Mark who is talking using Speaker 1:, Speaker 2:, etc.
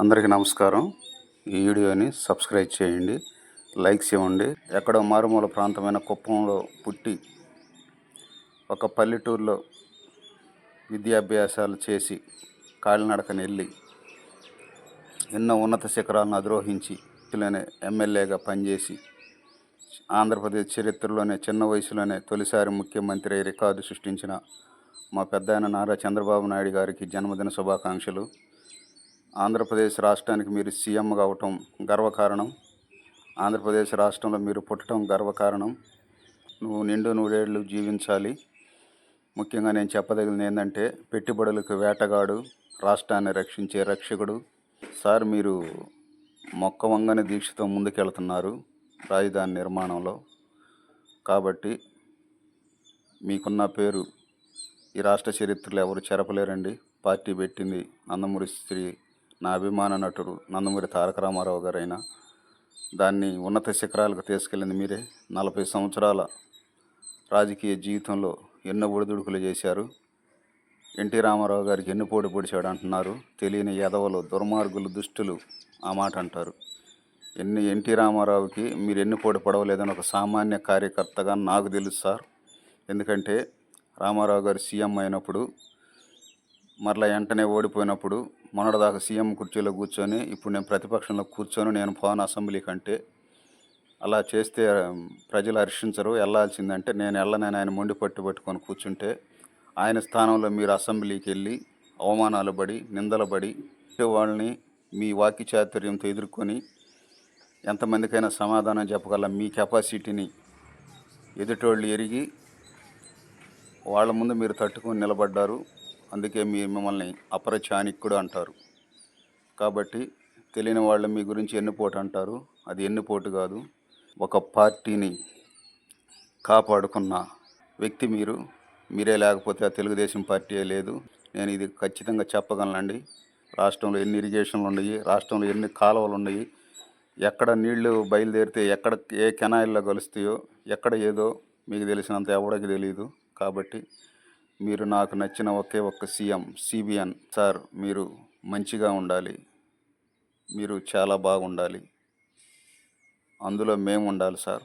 Speaker 1: అందరికీ నమస్కారం. ఈ వీడియోని సబ్స్క్రైబ్ చేయండి, లైక్స్ ఇవ్వండి. ఎక్కడో మారుమూల ప్రాంతమైన కుప్పంలో పుట్టి ఒక పల్లెటూరులో విద్యాభ్యాసాలు చేసి కాలినడకన వెళ్ళి ఎన్నో ఉన్నత శిఖరాలను అధిరోహించి ఎమ్మెల్యేగా పనిచేసి ఆంధ్రప్రదేశ్ చరిత్రలోనే చిన్న వయసులోనే తొలిసారి ముఖ్యమంత్రి రికార్డు సృష్టించిన మా పెద్దాయన నారా చంద్రబాబు నాయుడు గారికి జన్మదిన శుభాకాంక్షలు. ఆంధ్రప్రదేశ్ రాష్ట్రానికి మీరు సీఎం కావటం గర్వకారణం. ఆంధ్రప్రదేశ్ రాష్ట్రంలో మీరు పుట్టడం గర్వకారణం. నువ్వు నిండు నూరేళ్లు జీవించాలి. ముఖ్యంగా నేను చెప్పదగినది ఏంటంటే, పెట్టుబడులకు వేటగాడు, రాష్ట్రాన్ని రక్షించే రక్షకుడు. సార్, మీరు మొక్క వంగని దీక్షతో ముందుకెళ్తున్నారు రాజధాని నిర్మాణంలో. కాబట్టి మీకున్న పేరు ఈ రాష్ట్ర చరిత్రలో ఎవరు చెరపలేరండి. పార్టీ పెట్టింది నందమూరి నా అభిమాన నటుడు నందమూరి తారక రామారావు గారైనా దాన్ని ఉన్నత శిఖరాలకు తీసుకెళ్ళింది మీరే. 40 సంవత్సరాల రాజకీయ జీవితంలో ఎన్నో ఒడిదుడుకులు చేశారు. ఎన్టీ రామారావు గారికి ఎన్ని పోటీ పొడిచాడు అంటున్నారు. తెలియని ఎదవలు, దుర్మార్గులు, దుష్టులు ఆ మాట అంటారు. ఎన్టీ రామారావుకి మీరు ఎన్ని పోటీ పడవలేదని ఒక సామాన్య కార్యకర్తగా నాకు తెలుసు సార్. ఎందుకంటే రామారావు గారు సీఎం అయినప్పుడు, మరలా వెంటనే ఓడిపోయినప్పుడు, మొన్నటిదాకా సీఎం కుర్చీలో కూర్చొని ఇప్పుడు నేను ప్రతిపక్షంలో కూర్చొని నేను పోను అసెంబ్లీ కంటే, అలా చేస్తే ప్రజలు హర్షించరు, వెళ్ళాల్సిందంటే నేను వెళ్ళనని ఆయన మొండి పట్టుకొని కూర్చుంటే, ఆయన స్థానంలో మీరు అసెంబ్లీకి వెళ్ళి అవమానాలు పడి, నిందలు పడి, వాళ్ళని మీ వాక్య చాతుర్యంతో ఎదుర్కొని ఎంతమందికైనా సమాధానం చెప్పగల మీ కెపాసిటీని ఎదుటోళ్ళు ఎరిగి వాళ్ళ ముందు మీరు తట్టుకొని నిలబడ్డారు. అందుకే మిమ్మల్ని అపర చాణక్యుడు అంటారు. కాబట్టి తెలియని వాళ్ళు మీ గురించి ఎన్నిపోటు అంటారు. అది ఎన్నిపోటు కాదు. ఒక పార్టీని కాపాడుకున్న వ్యక్తి మీరు. మీరే లేకపోతే ఆ తెలుగుదేశం పార్టీ లేదు. నేను ఇది ఖచ్చితంగా చెప్పగలనండి. రాష్ట్రంలో ఎన్ని ఇరిగేషన్లు ఉన్నాయి, రాష్ట్రంలో ఎన్ని కాలువలు ఉన్నాయి, ఎక్కడ నీళ్లు బయలుదేరితే ఎక్కడ ఏ కెనాయిల్లో కలుస్తాయో, ఎక్కడ ఏదో మీకు తెలిసినంత ఎవరికి తెలియదు. కాబట్టి మీరు నాకు నచ్చిన ఒకే ఒక్క సీఎం సిబిఎన్ సార్. మీరు మంచిగా ఉండాలి, మీరు చాలా బాగుండాలి, అందులో మేము ఉండాలి సార్.